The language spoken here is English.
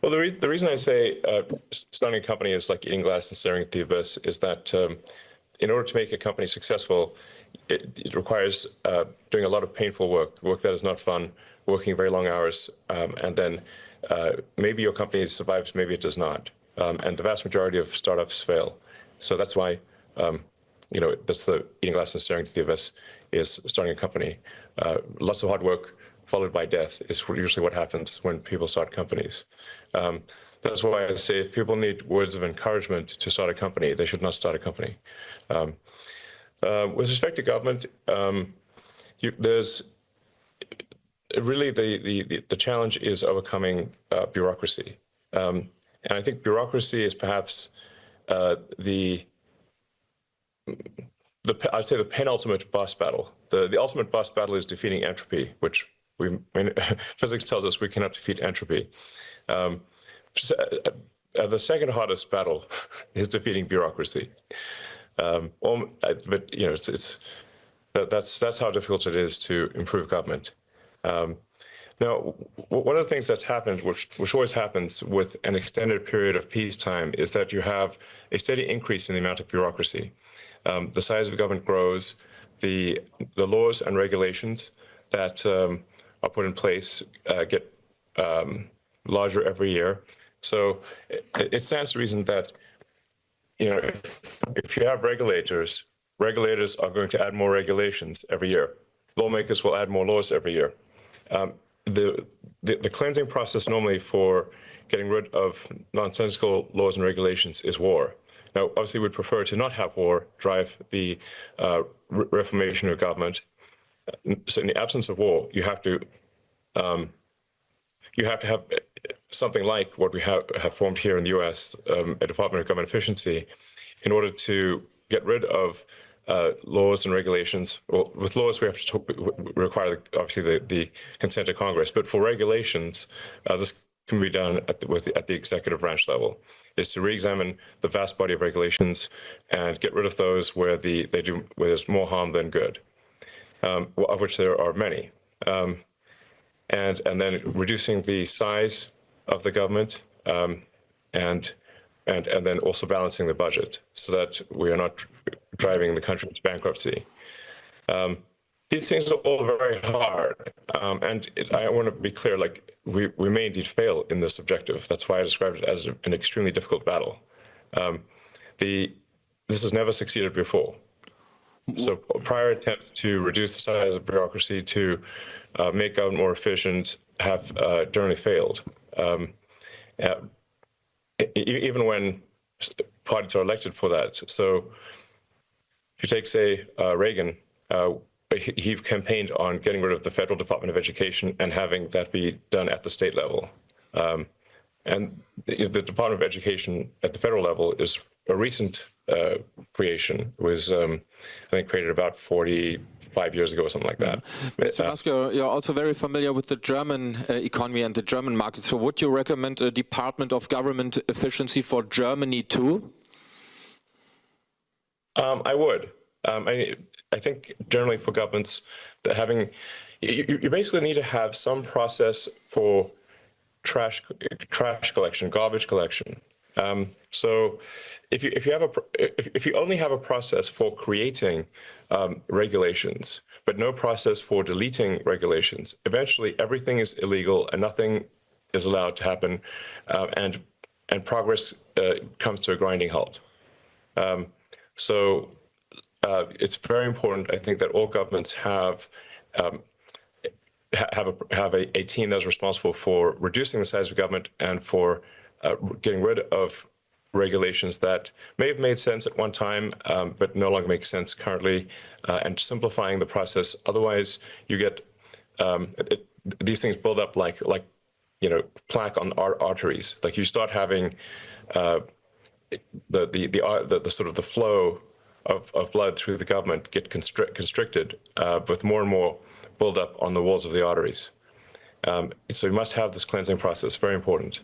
Well, the reason I say starting a company is like eating glass and staring at the abyss is that in order to make a company successful, it requires doing a lot of painful work that is not fun, working very long hours, and then maybe your company survives, maybe it does not. And the vast majority of startups fail. So that's why, that's the eating glass and staring at the abyss is starting a company. Lots of hard work followed by death is usually what happens when people start companies. That's why I say if people need words of encouragement to start a company, they should not start a company. With respect to government, there's really the challenge is overcoming bureaucracy. And I think bureaucracy is perhaps I'd say the penultimate boss battle. The ultimate boss battle is defeating entropy, which physics tells us we cannot defeat entropy. The second hardest battle is defeating bureaucracy. But that's how difficult it is to improve government. Now, one of the things that's happened, which always happens with an extended period of peacetime, is that you have a steady increase in the amount of bureaucracy. The size of the government grows. The laws and regulations that are put in place get larger every year. So it stands to reason that if you have regulators are going to add more regulations every year. Lawmakers will add more laws every year. The cleansing process normally for getting rid of nonsensical laws and regulations is war. Now, obviously, we'd prefer to not have war drive the reformation of government. So, in the absence of war, you have to have something like what we have formed here in the U.S., a Department of Government Efficiency, in order to get rid of laws and regulations. Well, with laws, we have to require, obviously, the consent of Congress. But for regulations, this can be done at the executive branch level, is to re-examine the vast body of regulations and get rid of those where there's more harm than good, of which there are many. And then reducing the size of the government, and then also balancing the budget so that we are not driving the country into bankruptcy. These things are all very hard, and I want to be clear, like we may indeed fail in this objective. That's why I described it as an extremely difficult battle. This has never succeeded before. So prior attempts to reduce the size of bureaucracy, to make government more efficient, have generally failed. Even when parties are elected for that. So if you take, say, Reagan, he campaigned on getting rid of the federal Department of Education and having that be done at the state level. And the Department of Education at the federal level is a recent creation. It was, I think, created about 45 years ago or something like that. Mr. Musk, you're also very familiar with the German economy and the German market. So would you recommend a Department of Government Efficiency for Germany too? I would. I think generally for governments, that you basically need to have some process for trash collection, garbage collection. So if you only have a process for creating regulations, but no process for deleting regulations, eventually everything is illegal and nothing is allowed to happen, and progress comes to a grinding halt. So it's very important, I think, that all governments have a team that's responsible for reducing the size of government and for getting rid of regulations that may have made sense at one time, but no longer make sense currently, and simplifying the process. Otherwise, you get these things build up like plaque on arteries. Like you start having the sort of the flow of blood through the government get constricted with more and more buildup on the walls of the arteries. So you must have this cleansing process, very important.